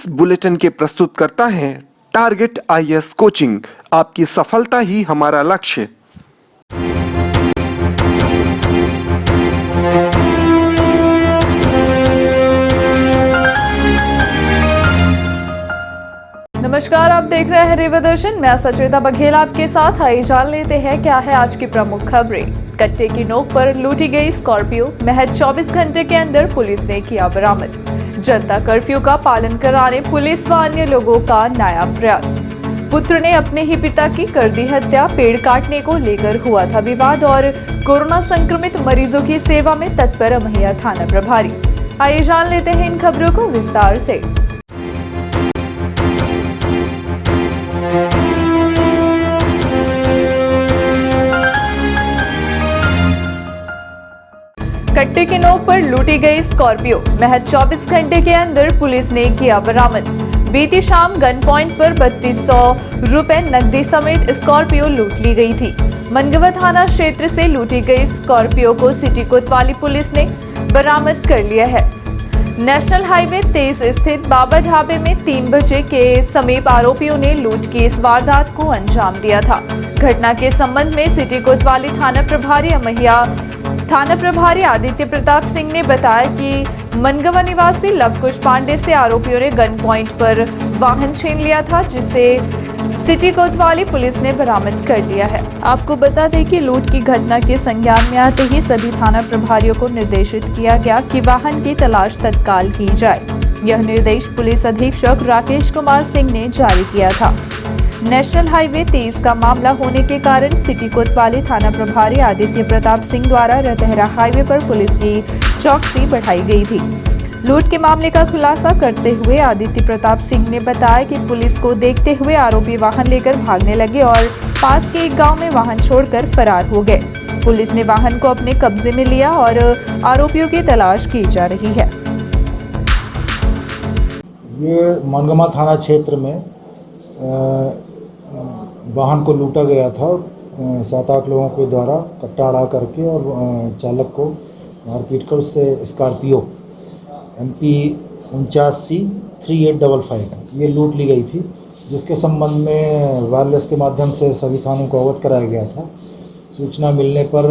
इस बुलेटिन के प्रस्तुतकर्ता हैं टारगेट आईएएस कोचिंग। आपकी सफलता ही हमारा लक्ष्य। नमस्कार, आप देख रहे हैं रेवा दर्शन। मैं सचेता बघेल आपके साथ। आइए जान लेते हैं क्या है आज की प्रमुख खबरें। कट्टे की नोक पर लूटी गई स्कॉर्पियो, महज 24 घंटे के अंदर पुलिस ने किया बरामद। जनता कर्फ्यू का पालन कराने पुलिस व अन्य लोगों का नया प्रयास। पुत्र ने अपने ही पिता की कर दी हत्या, पेड़ काटने को लेकर हुआ था विवाद। और कोरोना संक्रमित मरीजों की सेवा में तत्पर अमहिया थाना प्रभारी। आइए जान लेते हैं इन खबरों को विस्तार से। कट्टे की नोक पर लूटी गई स्कॉर्पियो, महज 24 घंटे के अंदर पुलिस ने किया बरामद। बीती शाम गन पॉइंट पर 3200 रुपए नकदी समेत स्कॉर्पियो लूट ली गई थी। मनगवा थाना क्षेत्र से लूटी गई स्कॉर्पियो को सिटी कोतवाली पुलिस ने बरामद कर लिया है। नेशनल हाईवे 23 स्थित बाबा ढाबे में 3 बजे के समीप आरोपियों ने लूट की इस वारदात को अंजाम दिया था। घटना के संबंध में सिटी कोतवाली थाना प्रभारी अमहिया थाना प्रभारी आदित्य प्रताप सिंह ने बताया कि मनगवा निवासी लवकुश पांडे से आरोपियों ने गन पॉइंट पर वाहन छीन लिया था, जिसे सिटी कोतवाली पुलिस ने बरामद कर लिया है। आपको बता दें कि लूट की घटना के संज्ञान में आते ही सभी थाना प्रभारियों को निर्देशित किया गया कि वाहन की तलाश तत्काल की जाए। यह निर्देश पुलिस अधीक्षक राकेश कुमार सिंह ने जारी किया था। नेशनल हाईवे 23 का मामला होने के कारण सिटी कोतवाली थाना प्रभारी आदित्य प्रताप सिंह द्वारा रतहरा हाईवे पर पुलिस की चौकसी बढ़ाई गई थी। लूट के मामले का खुलासा करते हुए आदित्य प्रताप सिंह ने बताया कि पुलिस को देखते हुए आरोपी वाहन लेकर भागने लगे और पास के एक गांव में वाहन छोड़कर फरार हो गए। पुलिस ने वाहन को अपने कब्जे में लिया और आरोपियों की तलाश की जा रही है। ये मनगवा थाना क्षेत्र में वाहन को लूटा गया था। 7-8 लोगों के द्वारा कट्टा अड़ा करके और चालक को मारपीट कर उससे स्कॉर्पियो MP 49C3855 ये लूट ली गई थी, जिसके संबंध में वायरलेस के माध्यम से सभी थानों को अवगत कराया गया था। सूचना मिलने पर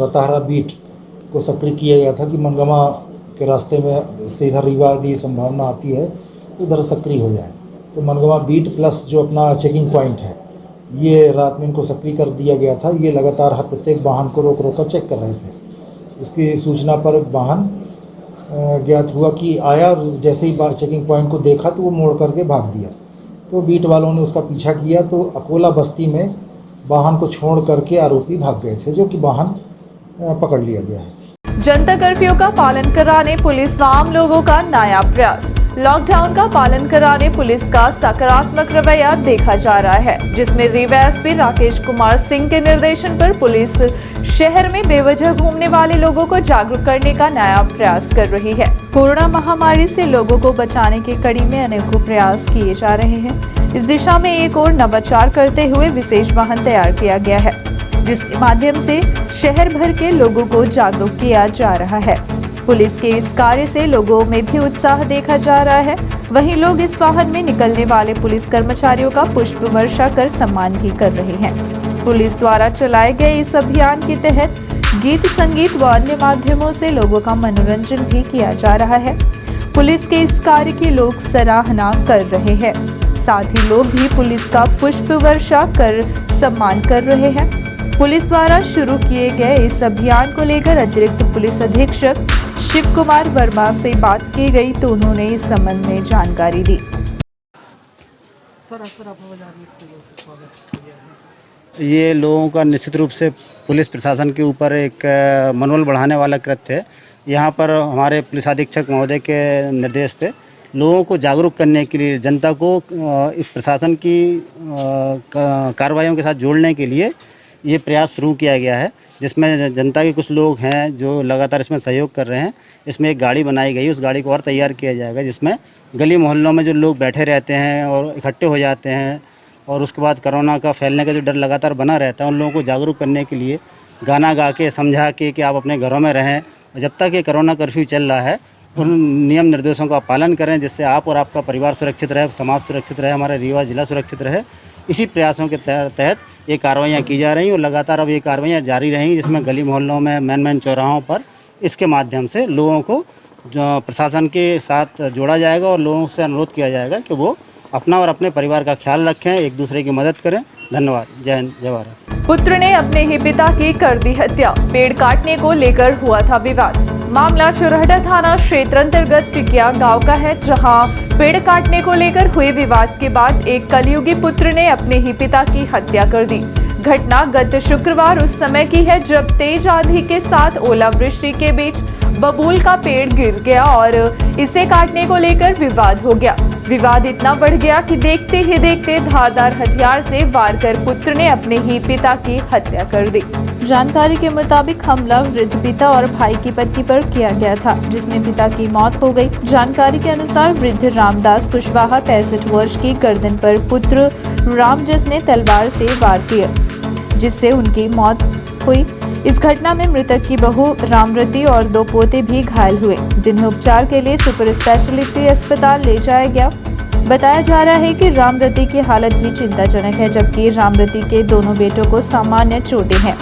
रतहरा बीट को सक्रिय किया गया था कि मनगवा के रास्ते में से इधर रीवा यदि संभावना आती है तो उधर सक्रिय हो जाए। तो मनगवा बीट प्लस जो अपना चेकिंग पॉइंट है, ये रात में इनको सक्रिय कर दिया गया था। ये लगातार हर प्रत्येक वाहन को रोक कर चेक कर रहे थे। इसकी सूचना पर वाहन ज्ञात हुआ कि आया और जैसे ही चेकिंग पॉइंट को देखा तो वो मोड़ करके भाग दिया। तो बीट वालों ने उसका पीछा किया तो अकोला बस्ती में वाहन को छोड़ करके आरोपी भाग गए थे, जो कि वाहन पकड़ लिया गया है। जनता कर्फ्यू का पालन कराने पुलिस व आम लोगों का नया प्रयास। लॉकडाउन का पालन कराने पुलिस का सकारात्मक रवैया देखा जा रहा है, जिसमें रीवा एसपी राकेश कुमार सिंह के निर्देशन पर पुलिस शहर में बेवजह घूमने वाले लोगों को जागरूक करने का नया प्रयास कर रही है। कोरोना महामारी से लोगों को बचाने की कड़ी में अनेकों प्रयास किए जा रहे हैं। इस दिशा में एक और नवाचार करते हुए विशेष वाहन तैयार किया गया है, जिसके माध्यम से शहर भर के लोगों को जागरूक किया जा रहा है। पुलिस के इस कार्य से लोगों में भी उत्साह देखा जा रहा है। वहीं लोग इस वाहन में निकलने वाले पुलिस कर्मचारियों का पुष्प वर्षा कर सम्मान भी कर रहे हैं। पुलिस द्वारा चलाए गए इस अभियान के तहत गीत संगीत व अन्य माध्यमों से लोगों का मनोरंजन भी किया जा रहा है। पुलिस के इस कार्य की लोग सराहना कर रहे हैं। साथ ही लोग भी पुलिस का पुष्प वर्षा कर सम्मान कर रहे हैं। पुलिस द्वारा शुरू किए गए इस अभियान को लेकर अतिरिक्त पुलिस अधीक्षक शिव कुमार वर्मा से बात की गई तो उन्होंने इस संबंध में जानकारी दी। ये लोगों का निश्चित रूप से पुलिस प्रशासन के ऊपर एक मनोबल बढ़ाने वाला कृत्य है। यहाँ पर हमारे पुलिस अधीक्षक महोदय के निर्देश पे लोगों को जागरूक करने के लिए, जनता को इस प्रशासन की कार्रवाइयों के साथ जोड़ने के लिए ये प्रयास शुरू किया गया है, जिसमें जनता के कुछ लोग हैं जो लगातार इसमें सहयोग कर रहे हैं। इसमें एक गाड़ी बनाई गई, उस गाड़ी को और तैयार किया जाएगा, जिसमें गली मोहल्लों में जो लोग बैठे रहते हैं और इकट्ठे हो जाते हैं और उसके बाद कोरोना का फैलने का जो डर लगातार बना रहता है, उन लोगों को जागरूक करने के लिए गाना गा के समझा के कि आप अपने घरों में रहें। जब तक ये कोरोना कर्फ्यू चल रहा है उन नियम निर्देशों का पालन करें, जिससे आप और आपका परिवार सुरक्षित रहे, समाज सुरक्षित रहे, हमारा रीवा जिला सुरक्षित रहे। इसी प्रयासों के तहत ये कार्रवाइयाँ की जा रही हैं और लगातार अब ये कार्रवाइयाँ जारी रहेंगी, जिसमें गली मोहल्लों में, मेन चौराहों पर इसके माध्यम से लोगों को जो प्रशासन के साथ जोड़ा जाएगा और लोगों से अनुरोध किया जाएगा कि वो अपना और अपने परिवार का ख्याल रखें, एक दूसरे की मदद करें। धन्यवाद। जय हिंद, जय भारत। पुत्र ने अपने ही पिता की कर दी हत्या। पेड़ काटने को लेकर हुआ था विवाद। मामला चुरहटा थाना क्षेत्र अंतर्गत टिकिया गांव का है, जहां पेड़ काटने को लेकर हुए विवाद के बाद एक कलयुगी पुत्र ने अपने ही पिता की हत्या कर दी। घटना गत शुक्रवार उस समय की है जब तेज आंधी के साथ ओलावृष्टि के बीच बबूल का पेड़ गिर गया और इसे काटने को लेकर विवाद हो गया। विवाद इतना बढ़ गया कि देखते ही देखते धारदार हथियार से वार कर पुत्र ने अपने ही पिता की हत्या कर दी। जानकारी के मुताबिक हमला वृद्ध पिता और भाई की पत्नी पर किया गया था, जिसमें पिता की मौत हो गई। जानकारी के अनुसार वृद्ध रामदास कुशवाहा 65 वर्ष की गर्दन पर पुत्र रामजस ने तलवार से वार किया, जिससे उनकी मौत हुई। इस घटना में मृतक की बहू रामरती और 2 पोते भी घायल हुए, जिन्हें उपचार के लिए सुपर स्पेशलिटी अस्पताल ले जाया गया। बताया जा रहा है कि रामरती की हालत भी चिंताजनक है, जबकि रामरती के दोनों बेटों को सामान्य चोटें हैं।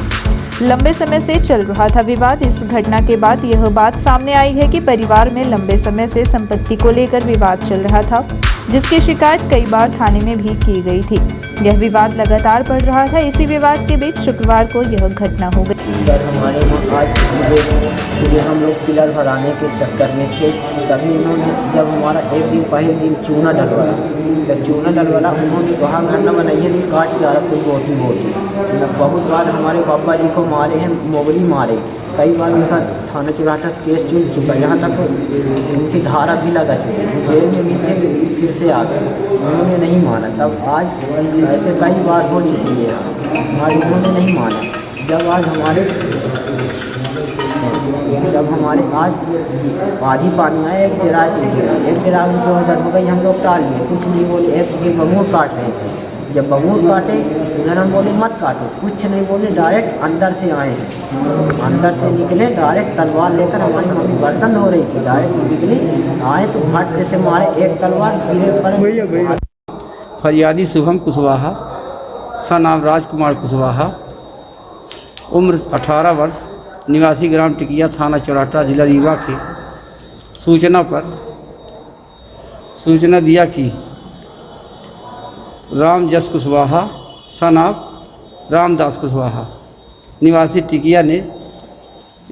लंबे समय से चल रहा था विवाद। इस घटना के बाद यह बात सामने आई है कि परिवार में लंबे समय से संपत्ति को लेकर विवाद चल रहा था, जिसकी शिकायत कई बार थाने में भी की गई थी। यह विवाद लगातार बढ़ रहा था। इसी विवाद के बीच शुक्रवार को यह घटना हो गई। सर, हमारे वहाँ आज सुबह हम लोग पिलर भराने के चक्कर में थे, तभी उन्होंने जब हमारा एक दिन पहले दिन चूना डलवाया, जब चूना डलवाया उन्होंने वहाँ घर न बनाइए नहीं काट जा रहा कोई बोटी। बहुत बार हमारे पापा जी को मारे हैं, मोगली मारे, कई बार उनका थाना चुराटा केस चुन चुका, यहाँ तक उनकी धारा भी लगा चुकी है। जेल में भी थे, फिर से आ गए, उन्होंने नहीं माना। तब आज ऐसे कई बार हो चुकी है, आज उन्होंने नहीं माना। जब हमारे आज ही पानी आया, एक डेरा उनको उधर हो गई, हम लोग टाल लिए, कुछ नहीं बोले। एक बबूर काट रहे थे, जब बबूर काटे उधर हम बोले मत काटो, कुछ नहीं बोले, डायरेक्ट अंदर से आए हैं, अंदर से निकले डायरेक्ट तलवार लेकर। हमारी मम्मी बर्तन धो रही थी, डायरेक्ट निकले, आए तो फट से मारे, एक तलवार गिरे पड़े। फरियादी शुभम कुशवाहा, सनाम राजकुमार कुशवाहा, उम्र 18 वर्ष, निवासी ग्राम टिकिया, थाना चौराटा, जिला रीवा के सूचना दिया कि रामजस कुशवाहा सनाब रामदास कुशवाहा निवासी टिकिया ने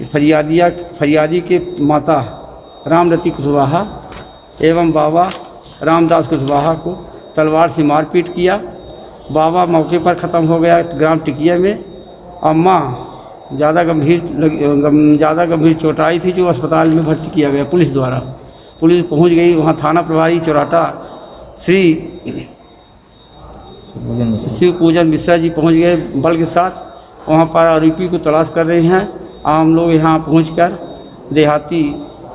फरियादी के माता रामरती कुशवाहा एवं बाबा रामदास कुशवाहा को तलवार से मारपीट किया। बाबा मौके पर ख़त्म हो गया ग्राम टिकिया में। अम्मा ज़्यादा गंभीर चोट आई थी, जो अस्पताल में भर्ती किया गया पुलिस द्वारा। पुलिस पहुंच गई वहां, थाना प्रभारी चौराटा श्री शिव पूजन मिश्रा जी पहुंच गए बल के साथ। वहां पर आरोपी को तलाश कर रहे हैं। आम लोग यहां पहुंचकर देहाती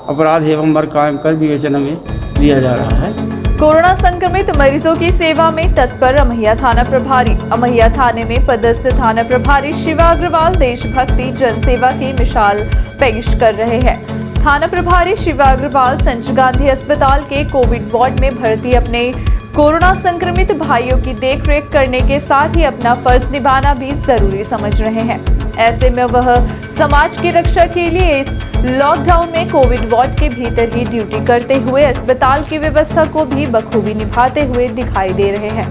अपराध एवं वर्ग कायम कर विवेचना में लिया जा रहा है। कोरोना संक्रमित मरीजों की सेवा में तत्पर अमैया थाना प्रभारी। अमैया थाने में पदस्थ थाना प्रभारी शिवा अग्रवाल देशभक्ति जनसेवा की मिसाल पेश कर रहे हैं। थाना प्रभारी शिवा अग्रवाल संजय गांधी अस्पताल के कोविड वार्ड में भर्ती अपने कोरोना संक्रमित भाइयों की देखरेख करने के साथ ही अपना फर्ज निभाना भी जरूरी समझ रहे हैं। ऐसे में वह समाज की रक्षा के लिए इस लॉकडाउन में कोविड वार्ड के भीतर ही ड्यूटी करते हुए अस्पताल की व्यवस्था को भी बखूबी निभाते हुए दिखाई दे रहे हैं।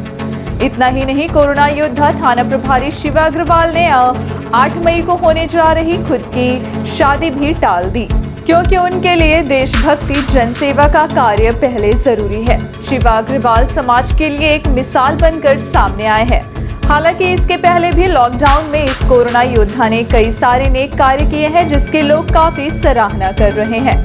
इतना ही नहीं, कोरोना योद्धा थाना प्रभारी शिवा अग्रवाल ने 8 मई को होने जा रही खुद की शादी भी टाल दी, क्योंकि उनके लिए देशभक्ति जनसेवा का कार्य पहले जरूरी है। शिवा अग्रवाल समाज के लिए एक मिसाल बनकर सामने आए हैं। हालांकि इसके पहले भी लॉकडाउन में इस कोरोना योद्धा ने कई सारे नेक कार्य किए हैं, जिसके लोग काफी सराहना कर रहे हैं।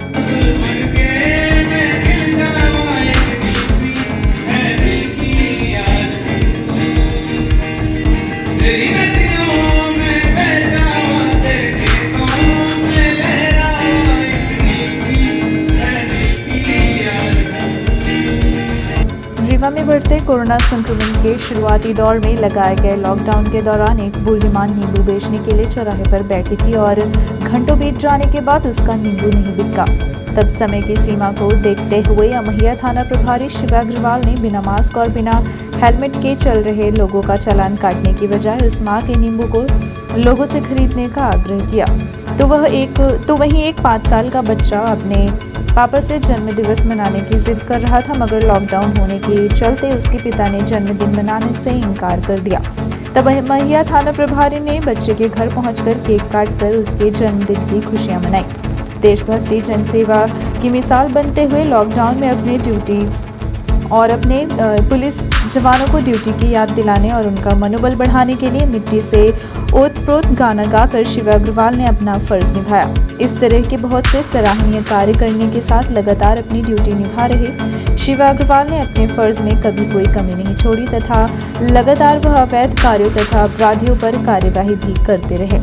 रीवा में बढ़ते कोरोना संक्रमण के शुरुआती दौर में लगाए गए लॉकडाउन के दौरान एक बूढ़ी नींबू बेचने के लिए चौराहे पर बैठी थी और घंटों बीत जाने के बाद उसका नींबू नहीं बिका। तब समय की सीमा को देखते हुए अमहिया थाना प्रभारी शिवा अग्रवाल ने बिना मास्क और बिना हेलमेट के चल रहे लोगों का चालान काटने की बजाय उस मां के नींबू को लोगों से खरीदने का आग्रह किया। तो वहीं एक 5 साल का बच्चा अपने पापा से जन्मदिवस मनाने की जिद कर रहा था, मगर लॉकडाउन होने के चलते उसके पिता ने जन्मदिन मनाने से इनकार कर दिया। तब अमहिया थाना प्रभारी ने बच्चे के घर पहुंचकर केक काटकर उसके जन्मदिन की खुशियां मनाई। देशभक्ति जनसेवा की मिसाल बनते हुए लॉकडाउन में अपने ड्यूटी और अपने पुलिस जवानों को ड्यूटी की याद दिलाने और उनका मनोबल बढ़ाने के लिए मिट्टी से ओत-प्रोत गाना गाकर शिवा अग्रवाल ने अपना फर्ज निभाया। इस तरह के बहुत से सराहनीय कार्य करने के साथ लगातार अपनी ड्यूटी निभा रहे शिवा अग्रवाल ने अपने फर्ज में कभी कोई कमी नहीं छोड़ी तथा लगातार वह अवैध कार्यों तथा अपराधियों पर कार्यवाही भी करते रहे।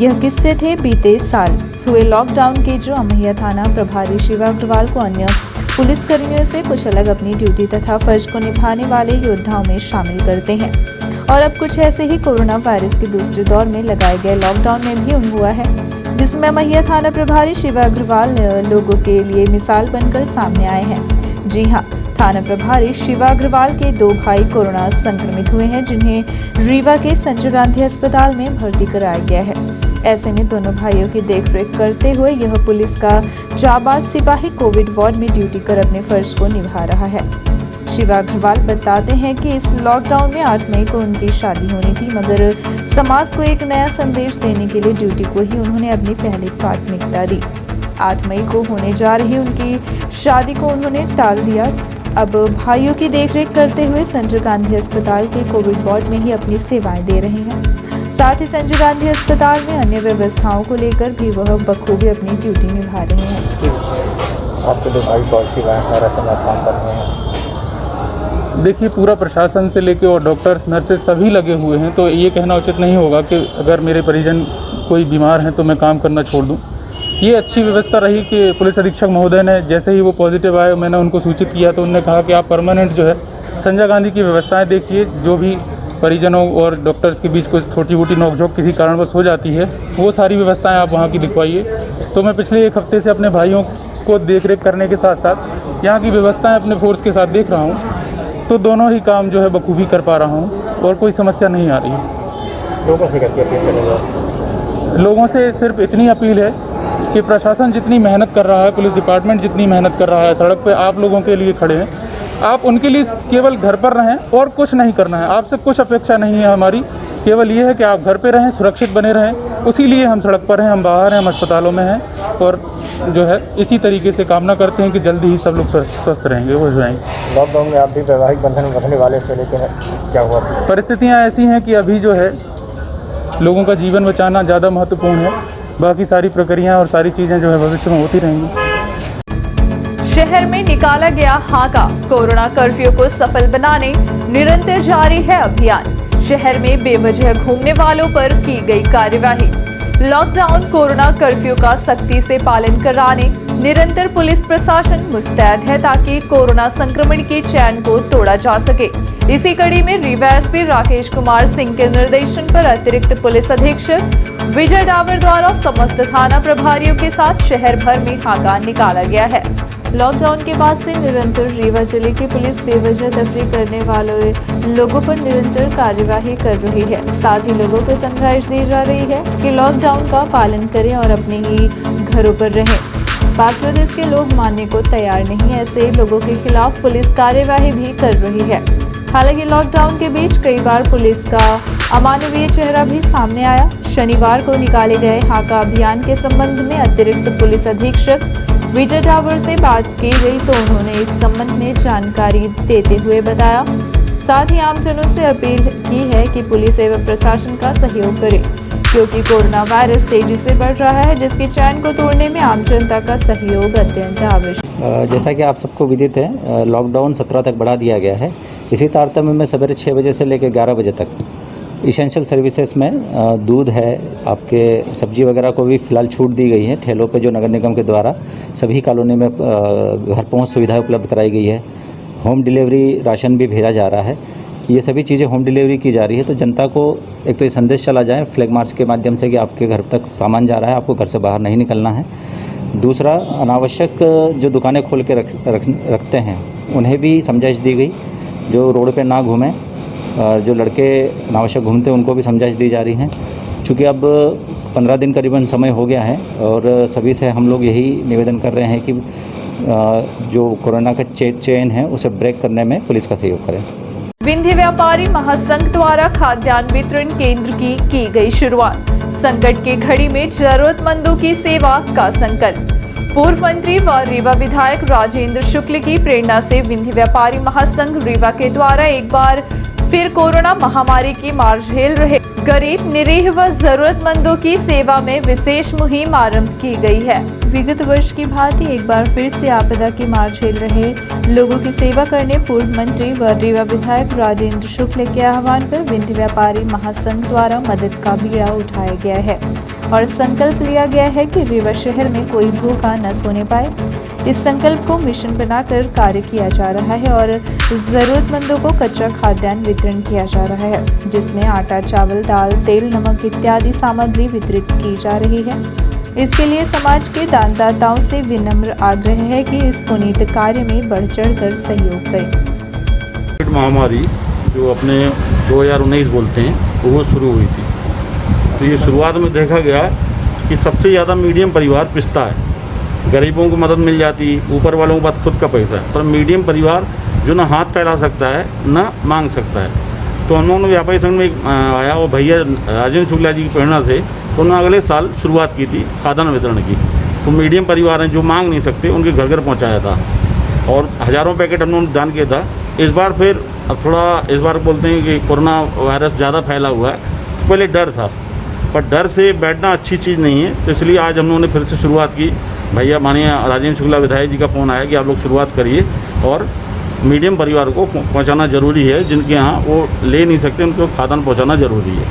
यह किस्से थे बीते साल हुए लॉकडाउन के, जो अमहिया थाना प्रभारी शिवा अग्रवाल को अन्य पुलिसकर्मियों से कुछ अलग अपनी ड्यूटी तथा फर्ज को निभाने वाले योद्धाओं में शामिल करते हैं। और अब कुछ ऐसे ही कोरोना वायरस के दूसरे दौर में लगाए गए लॉकडाउन में भी हुआ है, जिसमें अमहिया थाना प्रभारी शिवा अग्रवाल लोगों के लिए मिसाल बनकर सामने आए हैं। जी हां, थाना प्रभारी शिवा अग्रवाल के 2 भाई कोरोना संक्रमित हुए हैं, जिन्हें रीवा के संजय गांधी अस्पताल में भर्ती कराया गया है। ऐसे में दोनों भाइयों की देखरेख करते हुए यह पुलिस का जाबाज सिपाही कोविड वार्ड में ड्यूटी कर अपने फर्ज को निभा रहा है। शिवा अग्रवाल बताते हैं कि इस लॉकडाउन में 8 मई को उनकी शादी होनी थी, मगर समाज को एक नया संदेश देने के लिए ड्यूटी को ही उन्होंने अपनी पहली प्राथमिकता दी। 8 मई को होने जा रही उनकी शादी को उन्होंने टाल दिया। अब भाइयों की देखरेख करते हुए संजय गांधी अस्पताल के कोविड वार्ड में ही अपनी सेवाएं दे रहे हैं। साथ ही संजय गांधी अस्पताल में अन्य व्यवस्थाओं को लेकर भी वह बखूबी अपनी ड्यूटी निभा रहे हैं। आपके 2 भाई पॉजिटिव आए और ऐसे में काम कर रहे हैं। देखिए, पूरा प्रशासन से लेकर और डॉक्टर्स नर्सेस सभी लगे हुए हैं, तो ये कहना उचित नहीं होगा कि अगर मेरे परिजन कोई बीमार हैं तो मैं काम करना छोड़ दूं। ये अच्छी व्यवस्था रही कि पुलिस अधीक्षक महोदय ने जैसे ही वो पॉजिटिव आए मैंने उनको सूचित किया, तो उन्होंने कहा कि आप परमानेंट जो है संजय गांधी की व्यवस्थाएं देखिए, जो भी परिजनों और डॉक्टर्स के बीच कुछ छोटी मोटी नोकझोंक किसी कारणवश हो जाती है, वो सारी व्यवस्थाएं आप वहाँ की दिखवाइए। तो मैं पिछले 1 हफ्ते से अपने भाइयों को देखरेख करने के साथ साथ यहाँ की व्यवस्थाएं अपने फोर्स के साथ देख रहा हूँ, तो दोनों ही काम जो है बखूबी कर पा रहा हूँ और कोई समस्या नहीं आ रही है। लोगों से सिर्फ इतनी अपील है कि प्रशासन जितनी मेहनत कर रहा है, पुलिस डिपार्टमेंट जितनी मेहनत कर रहा है, सड़क पे आप लोगों के लिए खड़े हैं, आप उनके लिए केवल घर पर रहें और कुछ नहीं करना है। आपसे कुछ अपेक्षा नहीं है हमारी, केवल ये है कि आप घर पे रहें, सुरक्षित बने रहें। उसी लिए हम सड़क पर हैं, हम बाहर हैं, हम अस्पतालों में हैं और जो है इसी तरीके से कामना करते हैं कि जल्दी ही सब लोग स्वस्थ रहेंगे, हो जाएंगे। लॉकडाउन में आप भी वैवाहिक बंधन रखने वाले थे, लेकिन क्या हुआ? परिस्थितियाँ ऐसी हैं कि अभी जो है लोगों का जीवन बचाना ज़्यादा महत्वपूर्ण है, बाकी सारी प्रक्रियाँ और सारी चीज़ें जो है भविष्य में होती रहेंगी। शहर में निकाला गया हाका, कोरोना कर्फ्यू को सफल बनाने निरंतर जारी है अभियान। शहर में बेवजह घूमने वालों पर की गई कार्यवाही। लॉकडाउन कोरोना कर्फ्यू का सख्ती से पालन कराने निरंतर पुलिस प्रशासन मुस्तैद है, ताकि कोरोना संक्रमण के चैन को तोड़ा जा सके। इसी कड़ी में रीवा एसपी राकेश कुमार सिंह के निर्देशन पर अतिरिक्त पुलिस अधीक्षक विजय डावर द्वारा समस्त थाना प्रभारियों के साथ शहर भर में हाका निकाला गया है। लॉकडाउन के बाद से निरंतर रीवा जिले की पुलिस बेवजह तफरीक करने वाले लोगों पर निरंतर कार्यवाही कर रही है। साथ ही लोगों को समझाइश दी जा रही है कि लॉकडाउन का पालन करें और अपने ही घरों पर रहें। बावजूद इसके लोग मानने को तैयार नहीं, ऐसे लोगों के खिलाफ पुलिस कार्यवाही भी कर रही है। हालांकि लॉकडाउन के बीच कई बार पुलिस का अमानवीय चेहरा भी सामने आया। शनिवार को निकाले गए हाका अभियान के संबंध में अतिरिक्त पुलिस अधीक्षक विजय डावर से बात की गई, तो उन्होंने इस संबंध में जानकारी देते हुए बताया। साथ ही आमजनों से अपील की है कि पुलिस एवं प्रशासन का सहयोग करें, क्योंकि कोरोना वायरस तेजी से बढ़ रहा है, जिसकी चैन को तोड़ने में आम जनता का सहयोग अत्यंत आवश्यक। जैसा कि आप सबको विदित है, लॉकडाउन 17 तक बढ़ा दिया गया है। इसी तारतम्य में सवेरे 6 बजे से लेकर 11 बजे तक इसेंशियल सर्विसेज में दूध है, आपके सब्जी वगैरह को भी फ़िलहाल छूट दी गई है। ठेलों पे जो नगर निगम के द्वारा सभी कॉलोनी में घर पहुंच सुविधा उपलब्ध कराई गई है। होम डिलीवरी राशन भी भेजा जा रहा है। ये सभी चीज़ें होम डिलीवरी की जा रही है, तो जनता को एक तो ये संदेश चला जाए फ्लैग मार्च के माध्यम से कि आपके घर तक सामान जा रहा है, आपको घर से बाहर नहीं निकलना है। दूसरा, अनावश्यक जो दुकानें खोल के रखते हैं उन्हें भी समझाइश दी गई, जो रोड पे ना घूमें। जो लड़के अनावश्यक घूमते हैं उनको भी समझाइश दी जा रही है। चूँकि अब 15 दिन करीबन समय हो गया है और सभी से हम लोग यही निवेदन कर रहे हैं कि जो कोरोना का चेन है उसे ब्रेक करने में पुलिस का सहयोग करें। विंध्य व्यापारी महासंघ द्वारा खाद्यान्न वितरण केंद्र की गई शुरुआत। संकट की घड़ी में जरूरतमंदों की सेवा का संकल्प। पूर्व मंत्री व रीवा विधायक राजेंद्र शुक्ल की प्रेरणा से विंध्य व्यापारी महासंघ रीवा के द्वारा एक बार फिर कोरोना महामारी की मार झेल रहे गरीब, निरीह व जरूरतमंदों की सेवा में विशेष मुहिम आरंभ की गई है। विगत वर्ष की भांति एक बार फिर से आपदा की मार झेल रहे लोगों की सेवा करने पूर्व मंत्री व रीवा विधायक राजेंद्र शुक्ल के आह्वान पर विंध्य व्यापारी महासंघ द्वारा मदद का बीड़ा उठाया गया है और संकल्प लिया गया है कि रीवा शहर में कोई भूखा न सोने पाए। इस संकल्प को मिशन बनाकर कार्य किया जा रहा है और जरूरतमंदों को कच्चा खाद्यान्न वितरण किया जा रहा है, जिसमें आटा, चावल, दाल, तेल, नमक इत्यादि सामग्री वितरित की जा रही है। इसके लिए समाज के दानदाताओं से विनम्र आग्रह है कि इस पुनीत कार्य में बढ़ चढ़कर सहयोग करें। कोविड महामारी जो अपने 2019 बोलते हैं वो शुरू हुई थी, तो ये शुरुआत में देखा गया कि सबसे ज़्यादा मीडियम परिवार पिसता है। गरीबों को मदद मिल जाती, ऊपर वालों के पास खुद का पैसा है, पर मीडियम परिवार जो ना हाथ फैला सकता है ना मांग सकता है। तो हम लोगों ने व्यापारी संघ में आया, वो भैया राजेंद्र शुक्ला जी की प्रेरणा से तो उन्होंने अगले साल शुरुआत की थी खाद्यान्न वितरण की। तो मीडियम परिवार हैं जो मांग नहीं सकते, उनके घर घर पहुँचाया था और हज़ारों पैकेट हम लोगों ने दान किया था। इस बार फिर अब थोड़ा इस बार बोलते हैं कि कोरोना वायरस ज़्यादा फैला हुआ है, तो पहले डर था, पर डर से बैठना अच्छी चीज़ नहीं है। तो इसलिए आज हम लोगों ने फिर से शुरुआत की। भैया माननीय राजेंद्र शुक्ला विधायक जी का फ़ोन आया कि आप लोग शुरुआत करिए और मीडियम परिवार को पहुंचाना ज़रूरी है, जिनके यहाँ वो ले नहीं सकते उनको खाद्यान्न पहुंचाना ज़रूरी है।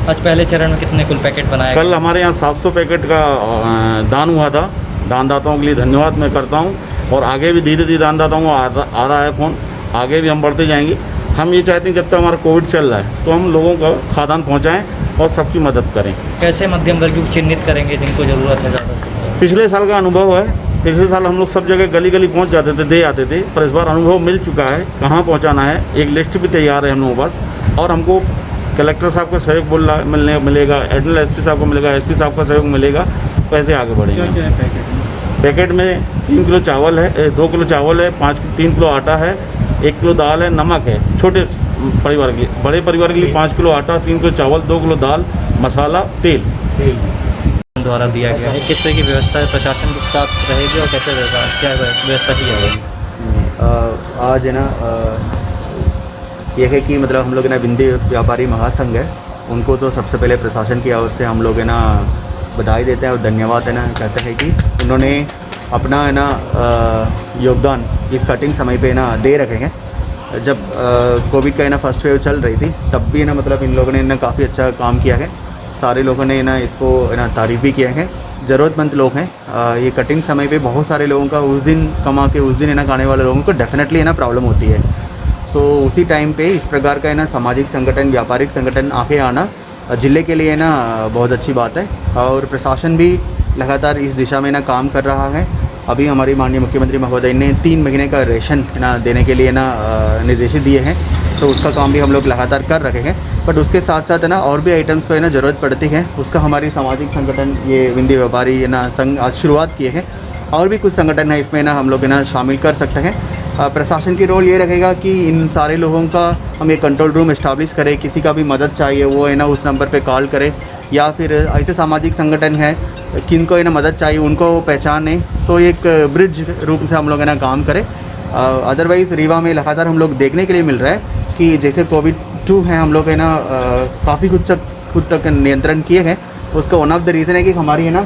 आज पहले चरण में कितने कुल पैकेट बनाए? कल हमारे यहाँ 700 पैकेट का दान हुआ था। दानदाताओं के लिए धन्यवाद मैं करता हूँ और आगे भी धीरे धीरे दानदाताओं को आ रहा है फ़ोन, आगे भी हम बढ़ते जाएंगे। हम ये चाहते हैं जब तक हमारा कोविड चल रहा है तो हम लोगों का खाद्यान्न पहुँचाएँ और सबकी मदद करें। कैसे मध्यम वर्ग को चिन्हित करेंगे जिनको ज़रूरत है ज़्यादा से? पिछले साल का अनुभव है, पिछले साल हम लोग सब जगह गली गली पहुंच जाते थे, दे आते थे, पर इस बार अनुभव मिल चुका है कहाँ पहुंचाना है। एक लिस्ट भी तैयार है हम लोगों के पास और हमको कलेक्टर साहब का सहयोग मिलेगा, एडिशनल एसपी साहब को मिलेगा, एसपी साहब का सहयोग मिलेगा, तो ऐसे आगे बढ़ेंगे। क्या है पैकेट में 3 किलो चावल है, 2 किलो चावल है, 3 किलो आटा है, 1 किलो दाल है, नमक है। छोटे परिवार के लिए, बड़े परिवार के लिए 5 किलो आटा, 3 किलो चावल, 2 किलो दाल, मसाला, तेल द्वारा दिया गया है। किस तरह की व्यवस्था है प्रशासन के साथ रहेगी और कैसे क्या व्यवस्था की जाएगी? आज है ना ये है कि मतलब हम लोग है ना विंध्य व्यापारी महासंघ है, उनको तो सबसे पहले प्रशासन की ओर से हम लोग है ना बधाई देते हैं और धन्यवाद है ना कहते हैं कि उन्होंने अपना है ना योगदान इस कठिन समय पे ना दे रखे हैं। जब कोविड का है ना फर्स्ट वेव चल रही थी तब भी है ना मतलब इन लोगों ने ना काफ़ी अच्छा काम किया है। सारे लोगों ने ना इसको है ना तारीफ़ भी किया है। ज़रूरतमंद लोग हैं, ये कठिन समय पे बहुत सारे लोगों का उस दिन कमा के उस दिन है ना खाने वाले लोगों को डेफिनेटली है ना प्रॉब्लम होती है। सो उसी टाइम पे इस प्रकार का है ना सामाजिक संगठन, व्यापारिक संगठन आगे आना ज़िले के लिए ना बहुत अच्छी बात है और प्रशासन भी लगातार इस दिशा में ना काम कर रहा है। अभी हमारी माननीय मुख्यमंत्री महोदय ने 3 महीने का रेशन ना देने के लिए ना निर्देशित दिए हैं। सो उसका काम भी हम लोग लगातार कर रहे हैं, बट उसके साथ साथ है ना और भी आइटम्स को है ना ज़रूरत पड़ती है। उसका हमारी सामाजिक संगठन ये विंध्य व्यापारी है ना संघ आज शुरुआत किए हैं और भी कुछ संगठन है इसमें ना हम लोग है ना शामिल कर सकते हैं। प्रशासन की रोल ये रहेगा कि इन सारे लोगों का हम एक कंट्रोल रूम इस्टाब्लिश करें। किसी का भी मदद चाहिए वो है ना उस नंबर पे कॉल करें, या फिर ऐसे सामाजिक संगठन है किनको है ना मदद चाहिए उनको पहचानें। सो एक ब्रिज रूप से हम लोग है ना काम करें। अदरवाइज़ रीवा में लगातार हम लोग देखने के लिए मिल रहा है कि जैसे कोविड-2 है हम लोग है ना काफ़ी खुद तक नियंत्रण किए हैं। उसका वन ऑफ द रीज़न है कि हमारी है ना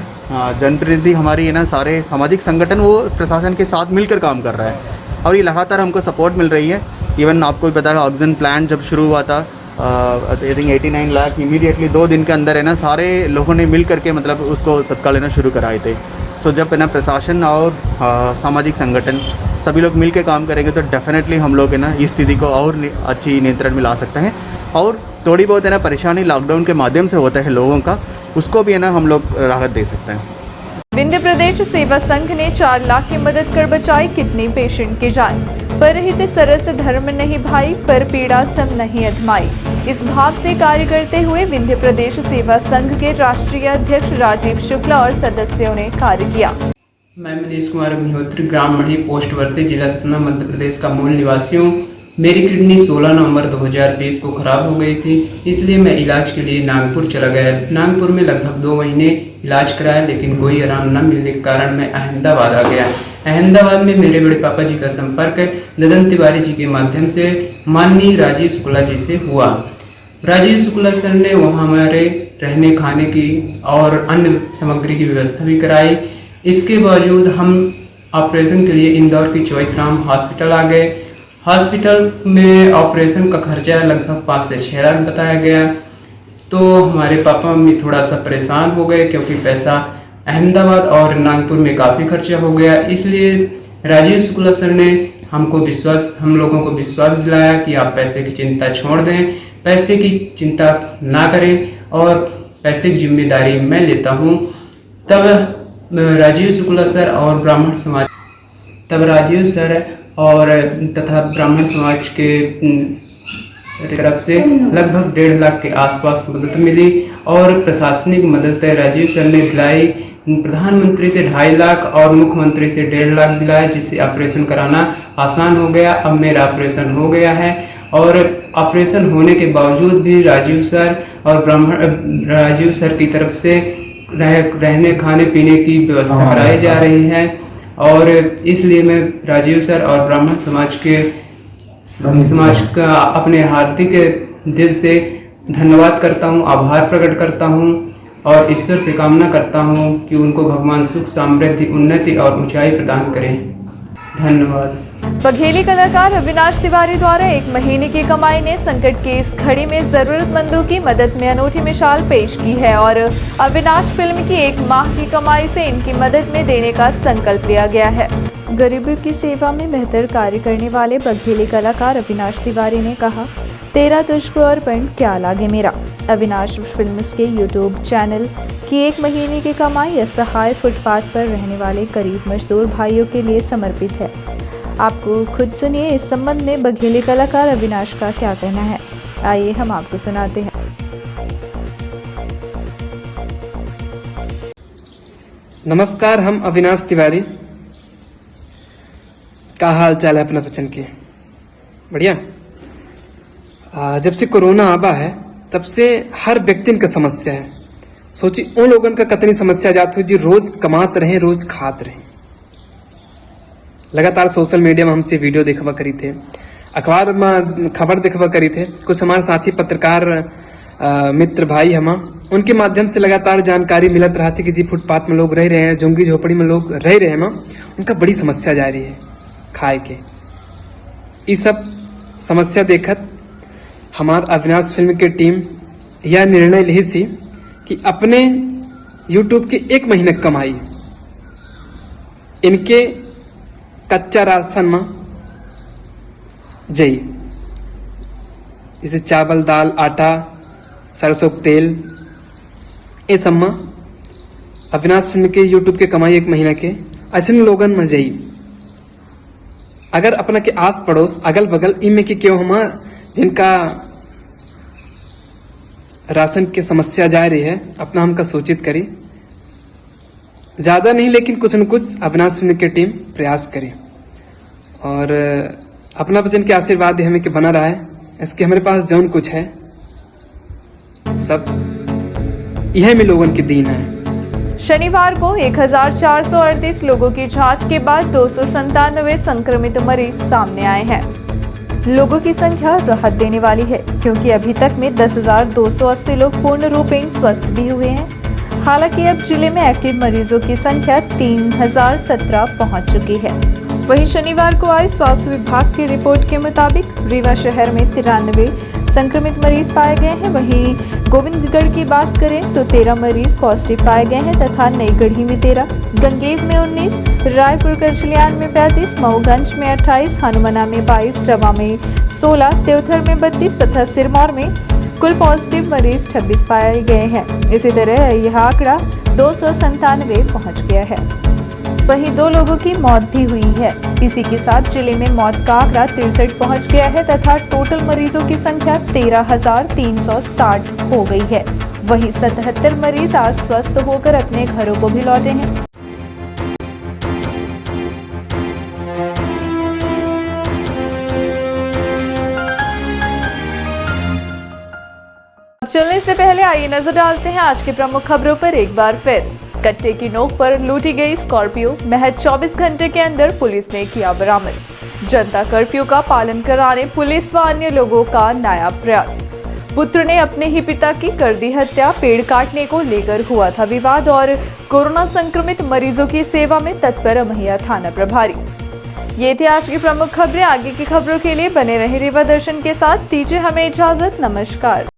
जनप्रतिनिधि, हमारी है ना सारे सामाजिक संगठन वो प्रशासन के साथ मिलकर काम कर रहा है और ये लगातार हमको सपोर्ट मिल रही है। इवन आपको भी पता है ऑक्सीजन प्लांट जब शुरू हुआ था आई थिंक 89 लाख इमीडिएटली 2 दिन के अंदर है ना सारे लोगों ने मिल करके मतलब उसको तत्काल है ना शुरू कराए थे। सो जब है ना प्रशासन और सामाजिक संगठन सभी लोग मिल के काम करेंगे तो डेफिनेटली हम लोग है ना इस स्थिति को और अच्छी नियंत्रण में ला सकते हैं। और थोड़ी बहुत है ना परेशानी लॉकडाउन के माध्यम से होता है लोगों का, उसको भी है ना हम लोग राहत दे सकते हैं। विंध्य प्रदेश सेवा संघ ने 4 लाख की मदद कर बचाई किडनी पेशेंट की जान। पर हित सरस धर्म नहीं भाई, पर पीड़ा सम नहीं अधमाई। इस भाव से कार्य करते हुए विंध्य प्रदेश सेवा संघ के राष्ट्रीय अध्यक्ष राजीव शुक्ला और सदस्यों ने कार्य किया। मैं मनीष कुमार अग्निहोत्री, ग्राम मढ़ी, पोस्ट वर्ती, जिला सतना, मध्य प्रदेश का मूल निवासी हूँ। मेरी किडनी 16 नवंबर 2020 को खराब हो गई थी, इसलिए मैं इलाज के लिए नागपुर चला गया। नागपुर में लगभग 2 महीने इलाज कराया, लेकिन कोई आराम न मिलने के कारण मैं अहमदाबाद आ गया। अहमदाबाद में मेरे बड़े पापा जी का संपर्क ददन तिवारी जी के माध्यम से माननीय राजीव शुक्ला जी से हुआ। राजीव शुक्ला सर ने वहाँ हमारे रहने खाने की और अन्य सामग्री की व्यवस्था भी कराई। इसके बावजूद हम ऑपरेशन के लिए इंदौर की चौथराम हॉस्पिटल आ गए। हॉस्पिटल में ऑपरेशन का खर्चा लगभग 5 से 6 लाख बताया गया। तो हमारे पापा मम्मी थोड़ा सा परेशान हो गए, क्योंकि पैसा अहमदाबाद और नागपुर में काफ़ी खर्चा हो गया। इसलिए राजीव शुक्ला सर ने हम लोगों को विश्वास दिलाया कि आप पैसे की चिंता छोड़ दें, पैसे की चिंता ना करें और पैसे की जिम्मेदारी मैं लेता हूँ। तब राजीव शुक्ला सर और ब्राह्मण समाज के तरफ से लगभग 1.5 लाख के आसपास मदद मिली और प्रशासनिक मदद राजीव सर ने दिलाई। प्रधानमंत्री से 2.5 लाख और मुख्यमंत्री से 1.5 लाख दिलाया, जिससे ऑपरेशन कराना आसान हो गया। अब मेरा ऑपरेशन हो गया है और ऑपरेशन होने के बावजूद भी राजीव सर की तरफ से रहने खाने पीने की व्यवस्था कराई जा रही है। और इसलिए मैं राजीव सर और ब्राह्मण समाज का अपने हार्दिक दिल से धन्यवाद करता हूँ, आभार प्रकट करता हूँ और ईश्वर से कामना करता हूँ कि उनको भगवान सुख, समृद्धि, उन्नति और ऊंचाई प्रदान करें। धन्यवाद। बघेली कलाकार अविनाश तिवारी द्वारा 1 महीने की कमाई ने संकट की इस घड़ी में जरूरतमंदों की मदद में अनूठी मिसाल पेश की है और अविनाश फिल्म की 1 माह की कमाई से इनकी मदद में देने का संकल्प लिया गया है। गरीबों की सेवा में बेहतर कार्य करने वाले बघेली कलाकार अविनाश तिवारी ने कहा, तेरा तुझको अर्पण क्या लागे मेरा। अविनाश फिल्म्स के यूट्यूब चैनल की 1 महीने की कमाई असहाय फुटपाथ पर रहने वाले गरीब मजदूर भाइयों के लिए समर्पित है। आपको खुद सुनिए इस संबंध में बघेली कलाकार अविनाश का क्या कहना है। आइए हम आपको सुनाते हैं। नमस्कार, हम अविनाश तिवारी। क्या हाल चाल है अपना बच्चन के? बढ़िया। जब से कोरोना आबा है तब से हर व्यक्ति का समस्या है। सोची उन लोगों का कितनी समस्या जाती हुई जी रोज कमात रहे, रोज खात रहे। लगातार सोशल मीडिया में हमसे वीडियो देखवा करी थे, अखबार में खबर देखवा करी थे। कुछ हमारे साथी पत्रकार मित्र भाई उनके माध्यम से लगातार जानकारी मिलत रहा थी कि जी फुटपाथ में लोग रह रहे हैं, झुंगी झोपड़ी में लोग रह रहे हैं, उनका बड़ी समस्या जा रही है खाए के। ये सब समस्या देखत हमार अविनाश फिल्म के टीम यह निर्णय ली सी कि अपने यूट्यूब के 1 महीने कमाई इनके कच्चा राशन में जई, जैसे चावल, दाल, आटा, सरसों तेल, ये सब में अविनाश फिल्म के यूट्यूब के कमाई 1 महीना के ऐसे लोगन में जई। अगर अपना के आस पड़ोस अगल बगल इनमें के क्यों हम जिनका राशन की समस्या जा रही है, अपना हमका सूचित करी। ज़्यादा नहीं लेकिन कुछ न कुछ अविनाश फिल्म की टीम प्रयास करे और अपना वचन के आशीर्वाद हमें के बना रहा है। इसके हमारे पास जौन कुछ है सब यह में लोगों की दीन है। शनिवार को 1438 लोगों की जांच के बाद 297 संक्रमित मरीज सामने आए हैं। लोगों की संख्या राहत देने वाली है, क्योंकि अभी तक में 10,280 लोग पूर्ण रूपेण स्वस्थ भी हुए हैं। हालांकि अब जिले में एक्टिव मरीजों की संख्या 3017 पहुंच चुकी है। वहीं शनिवार को आई स्वास्थ्य विभाग की रिपोर्ट के मुताबिक रीवा शहर में 93 संक्रमित मरीज पाए गए हैं। वहीं गोविंदगढ़ की बात करें तो 13 मरीज पॉजिटिव पाए गए हैं तथा नई गढ़ी में 13, गंगेव में 19, रायपुर करचलियान में 35, मऊगंज में 28, हनुमाना में 22, चवा में 16, देवथर में 32 तथा सिरमौर में कुल पॉजिटिव मरीज 26 पाए गए हैं। इसी तरह यह आंकड़ा 297 पहुंच गया है। वहीं 2 लोगों की मौत भी हुई है। इसी के साथ जिले में मौत का आंकड़ा 63 पहुंच गया है तथा टोटल मरीजों की संख्या 13,360 हो गई है। वहीं 77 मरीज आज स्वस्थ होकर अपने घरों को भी लौटे हैं। चलने से पहले आइए नजर डालते हैं आज की प्रमुख खबरों पर एक बार फिर। कट्टे की नोक पर लूटी गई स्कॉर्पियो, महज 24 घंटे के अंदर पुलिस ने किया बरामद। जनता कर्फ्यू का पालन कराने पुलिस व अन्य लोगों का नायाब प्रयास। पुत्र ने अपने ही पिता की कर दी हत्या, पेड़ काटने को लेकर हुआ था विवाद और कोरोना संक्रमित मरीजों की सेवा में तत्पर महिला थाना प्रभारी। ये थी आज की प्रमुख खबरें। आगे की खबरों के लिए बने रहे रेवा दर्शन के साथ। दीजिए हमें इजाजत। नमस्कार।